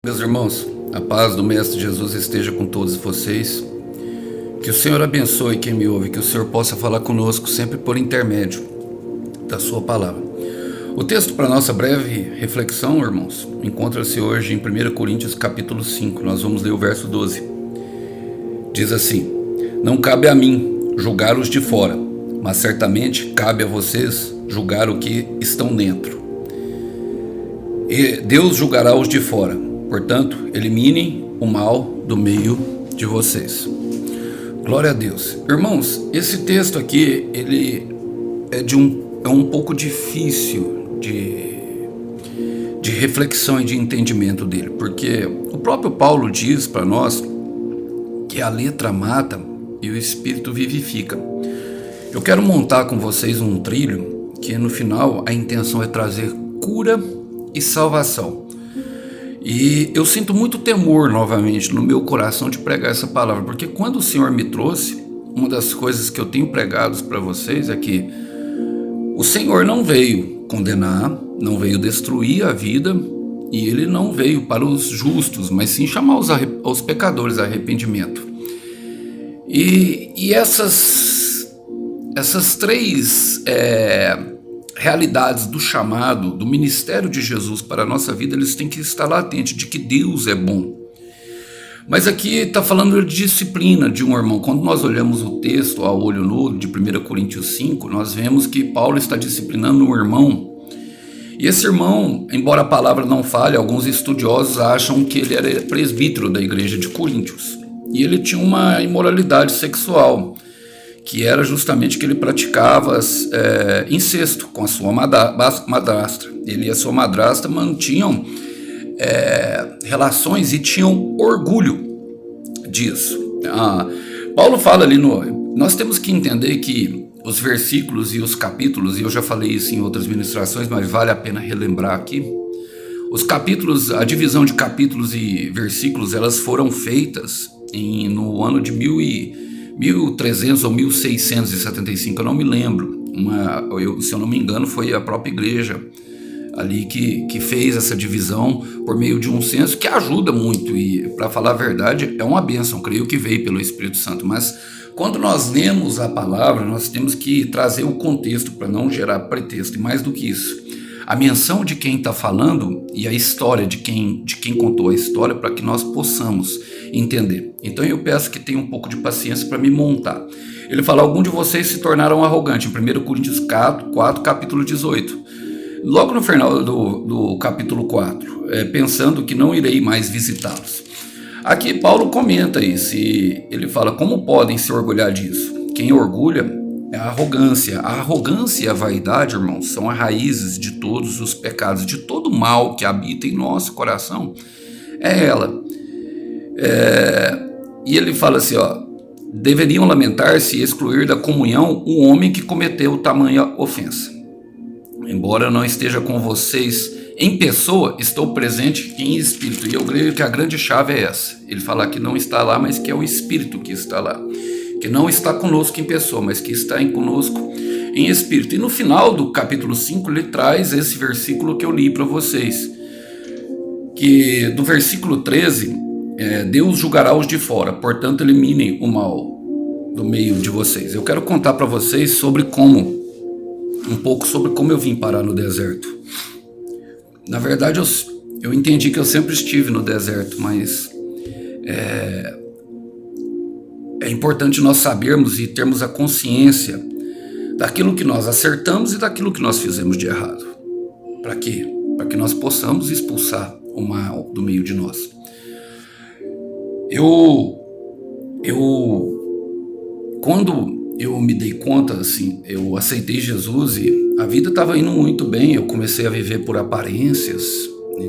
Meus irmãos, a paz do Mestre Jesus esteja com todos vocês. Que o Senhor abençoe quem me ouve, que o Senhor possa falar conosco sempre por intermédio da sua palavra. O texto para nossa breve reflexão, irmãos, encontra-se hoje em 1 Coríntios capítulo 5. Nós vamos ler o verso 12. Diz assim: Não cabe a mim julgar os de fora, mas certamente cabe a vocês julgar o que estão dentro. E Deus julgará os de fora. Portanto, eliminem o mal do meio de vocês. Glória a Deus. Irmãos, esse texto aqui, ele é um pouco difícil de reflexão e de entendimento dele, porque o próprio Paulo diz para nós que a letra mata e o espírito vivifica. Eu quero montar com vocês um trilho que no final a intenção é trazer cura e salvação. E eu sinto muito temor novamente no meu coração de pregar essa palavra, porque quando o Senhor me trouxe, uma das coisas que eu tenho pregado para vocês é que o Senhor não veio condenar, não veio destruir a vida, e Ele não veio para os justos, mas sim chamar os pecadores a arrependimento. E essas três realidades do chamado, do ministério de Jesus para a nossa vida, eles têm que estar latentes, de que Deus é bom. Mas aqui está falando de disciplina de um irmão. Quando nós olhamos o texto ao olho nu de 1 Coríntios 5, nós vemos que Paulo está disciplinando um irmão. E esse irmão, embora a palavra não fale, alguns estudiosos acham que ele era presbítero da igreja de Coríntios. E ele tinha uma imoralidade sexual, que era justamente que ele praticava incesto com a sua madrasta. Ele e a sua madrasta mantinham relações e tinham orgulho disso. Paulo fala ali nós temos que entender que os versículos e os capítulos, e eu já falei isso em outras ministrações, mas vale a pena relembrar aqui, os capítulos, a divisão de capítulos e versículos, elas foram feitas no ano de 1300 ou 1675, eu não me lembro, se eu não me engano foi a própria igreja ali que fez essa divisão por meio de um censo que ajuda muito, e para falar a verdade é uma bênção, creio que veio pelo Espírito Santo. Mas quando nós lemos a palavra, nós temos que trazer o contexto para não gerar pretexto, e mais do que isso, a menção de quem está falando e a história de quem contou a história, para que nós possamos entender. Então eu peço que tenha um pouco de paciência para me montar. Ele fala: alguns de vocês se tornaram arrogantes, em 1 Coríntios 4, capítulo 18. Logo no final do capítulo 4, pensando que não irei mais visitá-los. Aqui Paulo comenta isso, e ele fala: como podem se orgulhar disso? Quem orgulha é a arrogância. A arrogância e a vaidade, irmãos, são as raízes de todos os pecados, de todo o mal que habita em nosso coração, é ela. E ele fala assim, deveriam lamentar-se e excluir da comunhão o homem que cometeu tamanha ofensa. Embora eu não esteja com vocês em pessoa, estou presente em espírito. E eu creio que a grande chave é essa. Ele fala que não está lá, mas que é o espírito que está lá. Que não está conosco em pessoa, mas que está conosco em espírito. E no final do capítulo 5, ele traz esse versículo que eu li para vocês. Que do versículo 13, Deus julgará os de fora, portanto eliminem o mal do meio de vocês. Eu quero contar para vocês um pouco sobre como eu vim parar no deserto. Na verdade, eu entendi que eu sempre estive no deserto, mas é importante nós sabermos e termos a consciência daquilo que nós acertamos e daquilo que nós fizemos de errado. Para quê? Para que nós possamos expulsar o mal do meio de nós. Quando eu me dei conta, assim, eu aceitei Jesus e a vida estava indo muito bem. Eu comecei a viver por aparências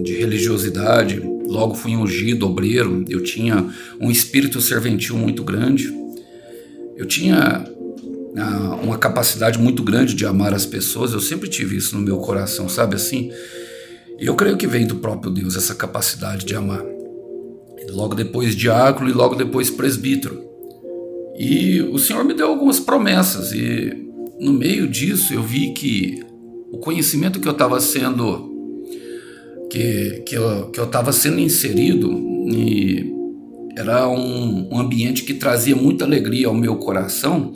de religiosidade. Logo fui ungido, obreiro. Eu tinha um espírito serventil muito grande. Eu tinha uma capacidade muito grande de amar as pessoas. Eu sempre tive isso no meu coração, sabe assim? E eu creio que veio do próprio Deus essa capacidade de amar. Logo depois diácono e logo depois presbítero. E o Senhor me deu algumas promessas, e no meio disso eu vi que o conhecimento que eu estava sendo que eu estava sendo inserido e era um ambiente que trazia muita alegria ao meu coração,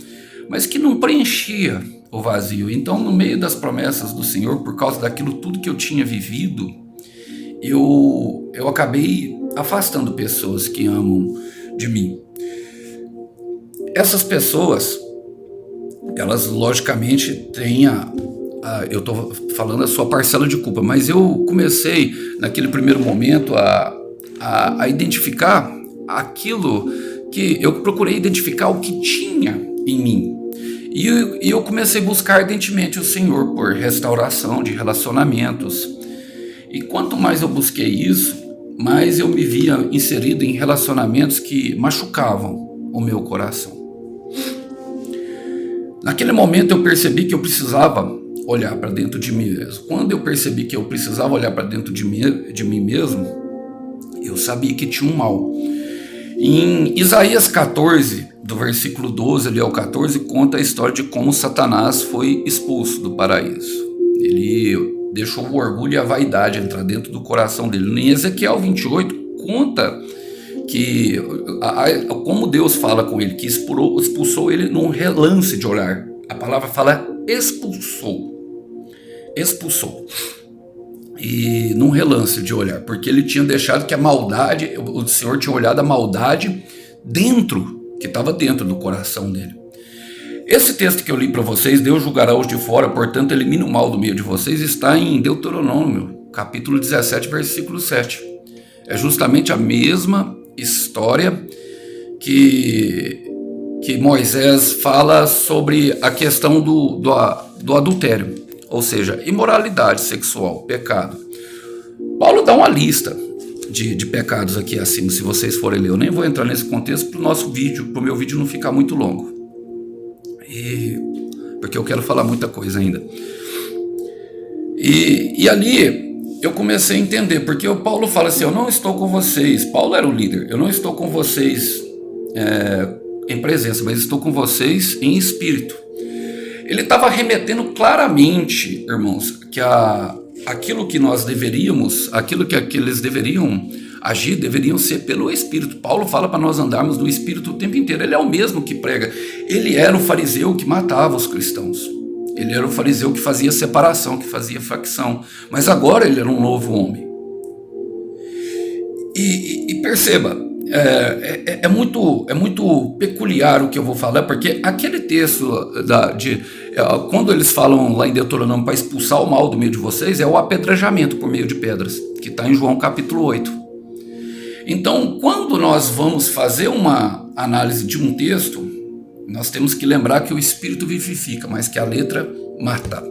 mas que não preenchia o vazio. Então, no meio das promessas do Senhor, por causa daquilo tudo que eu tinha vivido, eu acabei afastando pessoas que amam de mim. Essas pessoas, elas logicamente têm eu estou falando a sua parcela de culpa, mas eu comecei naquele primeiro momento a identificar aquilo que eu procurei identificar o que tinha em mim. E eu comecei a buscar ardentemente o Senhor por restauração de relacionamentos. E quanto mais eu busquei isso, mais eu me via inserido em relacionamentos que machucavam o meu coração. Naquele momento eu percebi que eu precisava olhar para dentro de mim mesmo. Quando eu percebi que eu precisava olhar para dentro de mim mesmo, eu sabia que tinha um mal. Em Isaías 14, do versículo 12 ali ao 14, conta a história de como Satanás foi expulso do paraíso. Ele deixou o orgulho e a vaidade entrar dentro do coração dele. Em Ezequiel 28, conta que como Deus fala com ele, que expulsou ele num relance de olhar. A palavra fala expulsou. E num relance de olhar, porque ele tinha deixado que a maldade, o Senhor tinha olhado a maldade que estava dentro do coração dele. Esse texto que eu li para vocês, Deus julgará os de fora, portanto elimina o mal do meio de vocês, está em Deuteronômio, capítulo 17, versículo 7. É justamente a mesma história que Moisés fala sobre a questão do adultério, ou seja, imoralidade sexual, pecado. Paulo dá uma lista de pecados aqui acima, se vocês forem ler. Eu nem vou entrar nesse contexto para o meu vídeo não ficar muito longo, porque eu quero falar muita coisa ainda. E ali eu comecei a entender, porque o Paulo fala assim, eu não estou com vocês, Paulo era o líder, eu não estou com vocês em presença, mas estou com vocês em espírito. Ele estava remetendo claramente, irmãos, que aquilo que nós deveríamos, aquilo que eles deveriam agir, deveriam ser pelo Espírito. Paulo fala para nós andarmos no Espírito o tempo inteiro. Ele é o mesmo que prega. Ele era o fariseu que matava os cristãos. Ele era o fariseu que fazia separação, que fazia facção. Mas agora ele era um novo homem. E perceba, é muito peculiar o que eu vou falar, porque aquele texto quando eles falam lá em Deuteronômio para expulsar o mal do meio de vocês, é o apedrejamento por meio de pedras, que está em João capítulo 8. Então, quando nós vamos fazer uma análise de um texto, nós temos que lembrar que o Espírito vivifica, mas que a letra mata.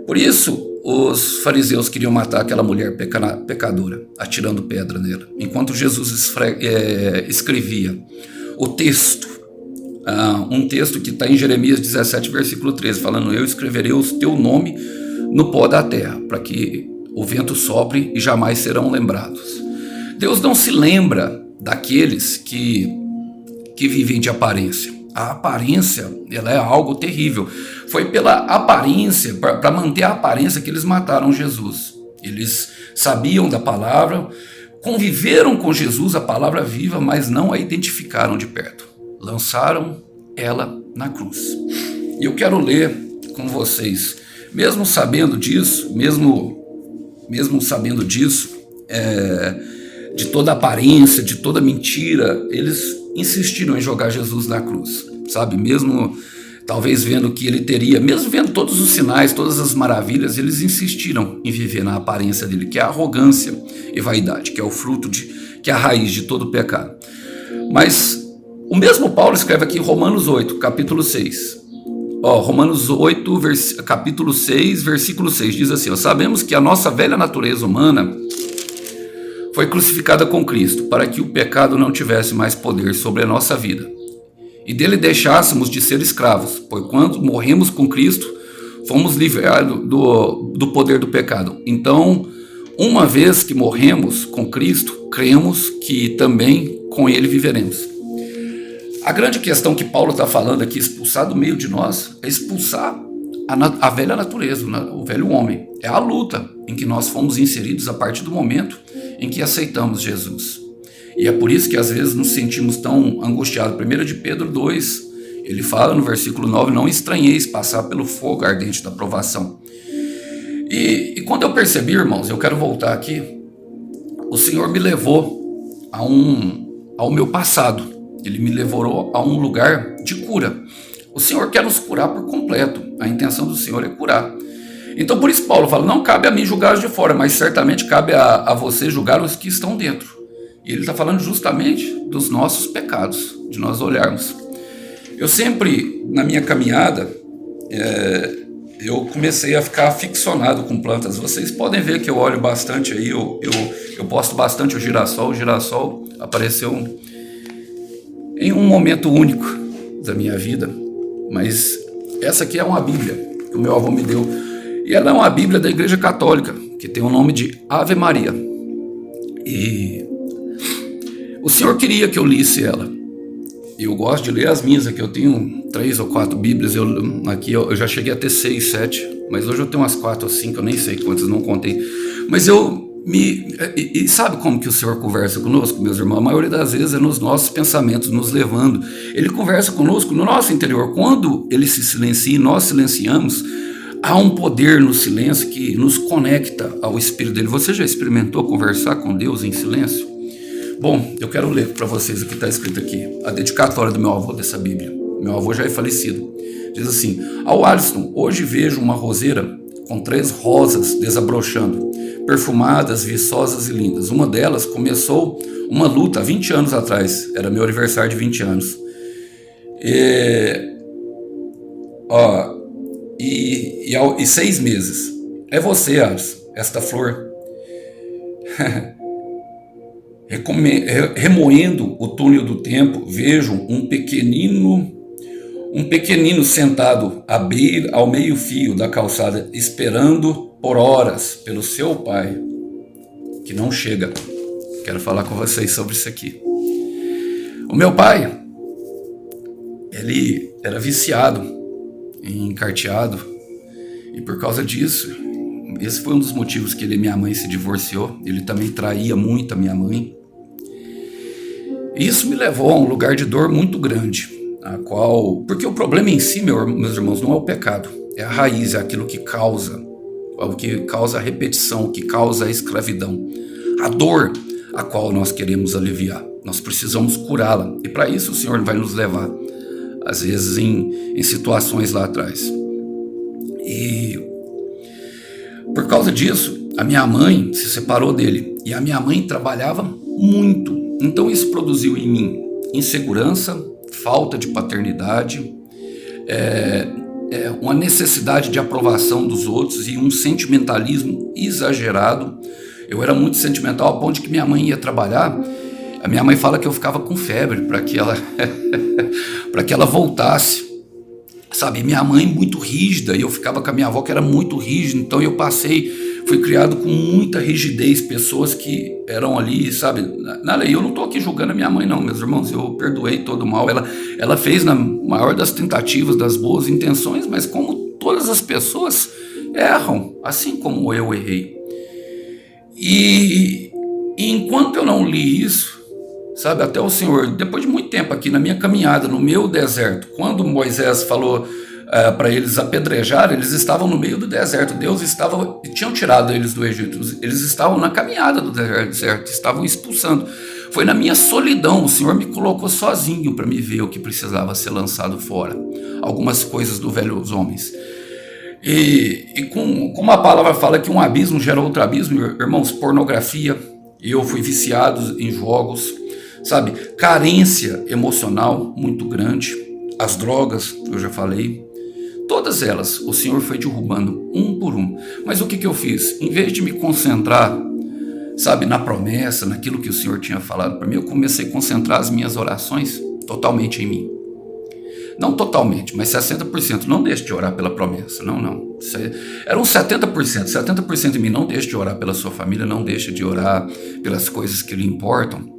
Por isso, os fariseus queriam matar aquela mulher pecadora, atirando pedra nela, enquanto Jesus escrevia o texto, um texto que está em Jeremias 17, versículo 13, falando, eu escreverei o teu nome no pó da terra, para que o vento sopre e jamais serão lembrados. Deus não se lembra daqueles que vivem de aparência. A aparência, ela é algo terrível. Foi pela aparência, para manter a aparência, que eles mataram Jesus. Eles sabiam da palavra, conviveram com Jesus, a palavra viva, mas não a identificaram de perto. Lançaram ela na cruz. E eu quero ler com vocês, mesmo sabendo disso, de toda aparência, de toda mentira, eles insistiram em jogar Jesus na cruz, sabe? Mesmo talvez vendo que ele teria, mesmo vendo todos os sinais, todas as maravilhas, eles insistiram em viver na aparência dele, que é a arrogância e vaidade, que é o fruto que é a raiz de todo o pecado. Mas o mesmo Paulo escreve aqui em Romanos 8, capítulo 6. Romanos 8, capítulo 6, versículo 6, diz assim, sabemos que a nossa velha natureza humana foi crucificada com Cristo, para que o pecado não tivesse mais poder sobre a nossa vida, e dele deixássemos de ser escravos, pois quando morremos com Cristo, fomos livrados do poder do pecado. Então, uma vez que morremos com Cristo, cremos que também com ele viveremos. A grande questão que Paulo está falando aqui, expulsar do meio de nós, é expulsar a velha natureza, o velho homem. É a luta, em que nós fomos inseridos a partir do momento em que aceitamos Jesus. E é por isso que às vezes nos sentimos tão angustiados. 1 de Pedro 2, ele fala no versículo 9, não estranheis passar pelo fogo ardente da provação. E quando eu percebi, irmãos, eu quero voltar aqui, o Senhor me levou ao meu passado. Ele me levou a um lugar de cura. O Senhor quer nos curar por completo. A intenção do Senhor é curar. Então por isso Paulo fala, não cabe a mim julgar os de fora, mas certamente cabe a você julgar os que estão dentro. E ele está falando justamente dos nossos pecados, de nós olharmos. Eu sempre, na minha caminhada, eu comecei a ficar aficionado com plantas. Vocês podem ver que eu olho bastante aí, eu posto bastante o girassol. O girassol apareceu em um momento único da minha vida, mas essa aqui é uma Bíblia que o meu avô me deu. E ela é uma Bíblia da Igreja Católica, que tem o nome de Ave Maria. E o Senhor queria que eu lisse ela. Eu gosto de ler as minhas aqui. Eu tenho 3 ou 4 Bíblias. Aqui eu já cheguei a ter 6, 7. Mas hoje eu tenho umas 4 ou 5, eu nem sei quantas, não contei. Mas E sabe como que o Senhor conversa conosco, meus irmãos? A maioria das vezes é nos nossos pensamentos, nos levando. Ele conversa conosco no nosso interior. Quando ele se silencia e nós silenciamos, há um poder no silêncio que nos conecta ao Espírito dele. Você já experimentou conversar com Deus em silêncio? Bom, eu quero ler para vocês o que está escrito aqui. A dedicatória do meu avô dessa Bíblia. Meu avô já é falecido. Diz assim: ao Alisson, hoje vejo uma roseira com 3 rosas desabrochando, perfumadas, viçosas e lindas. Uma delas começou uma luta há 20 anos atrás. Era meu aniversário de 20 anos. E 6 meses. É você, Alisson, esta flor. Remoendo o túnel do tempo, vejo um pequenino sentado ao meio-fio da calçada, esperando por horas pelo seu pai, que não chega. Quero falar com vocês sobre isso aqui. O meu pai, ele era viciado em carteado, e por causa disso, esse foi um dos motivos que ele e minha mãe se divorciou. Ele também traía muito a minha mãe. E isso me levou a um lugar de dor muito grande, porque o problema em si, meus irmãos, não é o pecado, é a raiz, é aquilo que causa, o que causa a repetição, o que causa a escravidão, a dor a qual nós queremos aliviar. Nós precisamos curá-la, e para isso o Senhor vai nos levar, às vezes em situações lá atrás. E por causa disso, a minha mãe se separou dele, e a minha mãe trabalhava muito, então isso produziu em mim insegurança, falta de paternidade, uma necessidade de aprovação dos outros e um sentimentalismo exagerado. Eu era muito sentimental ao ponto de que minha mãe ia trabalhar. A minha mãe fala que eu ficava com febre para que ela voltasse. Sabe, minha mãe muito rígida, e eu ficava com a minha avó que era muito rígida, então fui criado com muita rigidez, pessoas que eram ali, sabe, na lei. Eu não estou aqui julgando a minha mãe não, meus irmãos, eu perdoei todo o mal, ela fez na maior das tentativas, das boas intenções, mas como todas as pessoas erram, assim como eu errei. E enquanto eu não li isso, sabe, até o Senhor, depois de muito tempo aqui na minha caminhada, no meu deserto, quando Moisés falou para eles apedrejarem, eles estavam no meio do deserto. Deus tinham tirado eles do Egito, eles estavam na caminhada do deserto, estavam expulsando. Foi na minha solidão, o Senhor me colocou sozinho para me ver o que precisava ser lançado fora, algumas coisas do velho dos homens. E como a palavra fala que um abismo gera outro abismo, irmãos, pornografia, eu fui viciado em jogos, sabe, carência emocional muito grande, as drogas, eu já falei, todas elas, o Senhor foi derrubando um por um. Mas o que eu fiz? Em vez de me concentrar, sabe, na promessa, naquilo que o Senhor tinha falado para mim, eu comecei a concentrar as minhas orações totalmente em mim. Não totalmente, mas 60%. Não deixe de orar pela promessa, não. Era uns 70%. 70% em mim. Não deixe de orar pela sua família, não deixe de orar pelas coisas que lhe importam.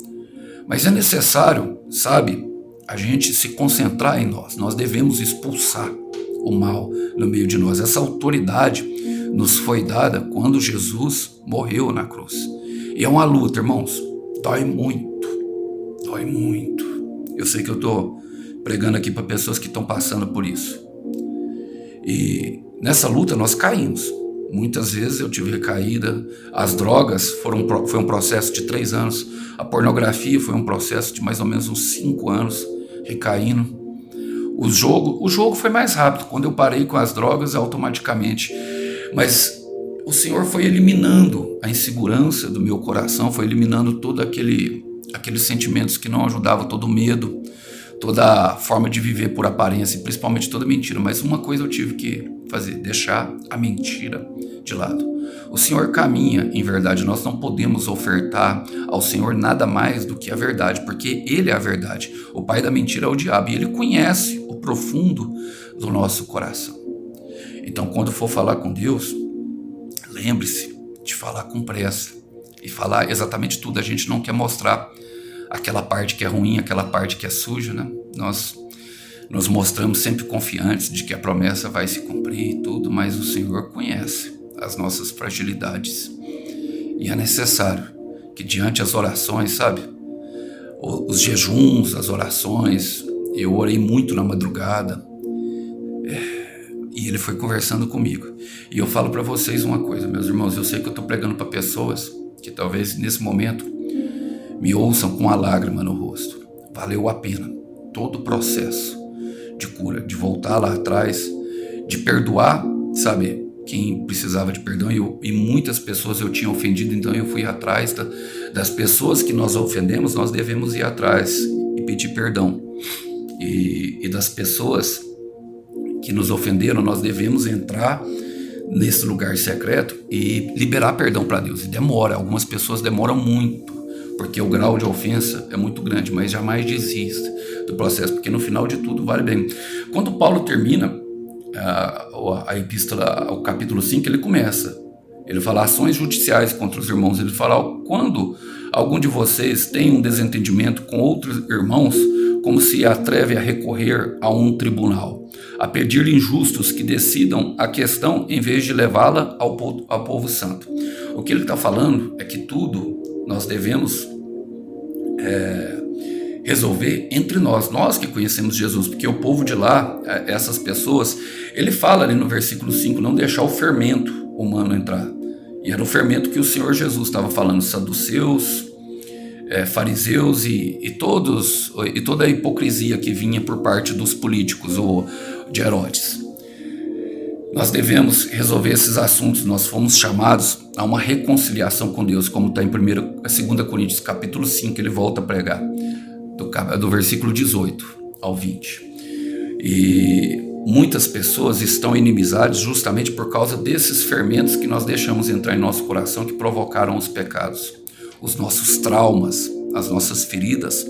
Mas é necessário, sabe, a gente se concentrar em nós. Nós devemos expulsar o mal no meio de nós. Essa autoridade nos foi dada quando Jesus morreu na cruz. E é uma luta, irmãos. Dói muito. Dói muito. Eu sei que eu estou pregando aqui para pessoas que estão passando por isso. E nessa luta nós caímos. Muitas vezes eu tive recaída. As drogas foi um processo de 3 anos. A pornografia foi um processo de mais ou menos uns 5 anos, recaindo. O jogo foi mais rápido. Quando eu parei com as drogas, automaticamente. Mas o Senhor foi eliminando a insegurança do meu coração, foi eliminando todo aqueles sentimentos que não ajudavam, todo o medo, toda a forma de viver por aparência, principalmente toda mentira. Mas uma coisa eu tive que fazer, deixar a mentira de lado. O Senhor caminha em verdade, nós não podemos ofertar ao Senhor nada mais do que a verdade, porque Ele é a verdade. O pai da mentira é o diabo e Ele conhece o profundo do nosso coração. Então, quando for falar com Deus, lembre-se de falar com pressa e falar exatamente tudo. A gente não quer mostrar aquela parte que é ruim, aquela parte que é suja, né? Nós nos mostramos sempre confiantes de que a promessa vai se cumprir e tudo, mas o Senhor conhece as nossas fragilidades. E é necessário que diante as orações, sabe? Os jejuns, as orações, eu orei muito na madrugada, e Ele foi conversando comigo. E eu falo para vocês uma coisa, meus irmãos, eu sei que eu estou pregando para pessoas que talvez nesse momento me ouçam com a lágrima no rosto. Valeu a pena todo o processo de cura, de voltar lá atrás, de perdoar, sabe, quem precisava de perdão, e muitas pessoas eu tinha ofendido, então eu fui atrás das pessoas que nós ofendemos, nós devemos ir atrás e pedir perdão. E das pessoas que nos ofenderam, nós devemos entrar nesse lugar secreto e liberar perdão para Deus. E demora, algumas pessoas demoram muito, porque o grau de ofensa é muito grande, mas jamais desista do processo, porque no final de tudo vale bem. Quando Paulo termina a epístola, o capítulo 5, ele fala ações judiciais contra os irmãos. Ele fala, quando algum de vocês tem um desentendimento com outros irmãos, como se atreve a recorrer a um tribunal, a pedir injustos que decidam a questão em vez de levá-la ao povo santo. O que ele está falando é que tudo nós devemos resolver entre nós que conhecemos Jesus, porque o povo de lá, essas pessoas, ele fala ali no versículo 5, não deixar o fermento humano entrar. E era o fermento que o Senhor Jesus estava falando, saduceus, fariseus e toda a hipocrisia que vinha por parte dos políticos ou de Herodes. Nós devemos resolver esses assuntos. Nós fomos chamados a uma reconciliação com Deus, como está em 2 Coríntios capítulo 5, ele volta a pregar, do versículo 18 ao 20. E muitas pessoas estão inimizadas justamente por causa desses fermentos que nós deixamos entrar em nosso coração, que provocaram os pecados. Os nossos traumas, as nossas feridas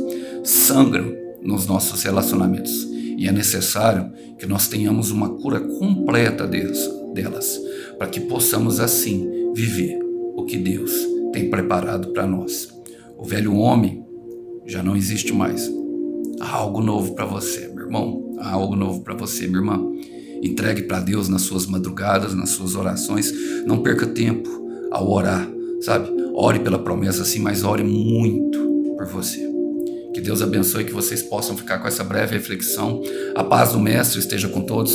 sangram nos nossos relacionamentos. E é necessário que nós tenhamos uma cura completa delas, para que possamos assim viver o que Deus tem preparado para nós. O velho homem já não existe mais. Há algo novo para você, meu irmão. Há algo novo para você, minha irmã. Entregue para Deus nas suas madrugadas, nas suas orações. Não perca tempo ao orar, sabe? Ore pela promessa sim, mas ore muito por você. Que Deus abençoe, que vocês possam ficar com essa breve reflexão. A paz do Mestre esteja com todos.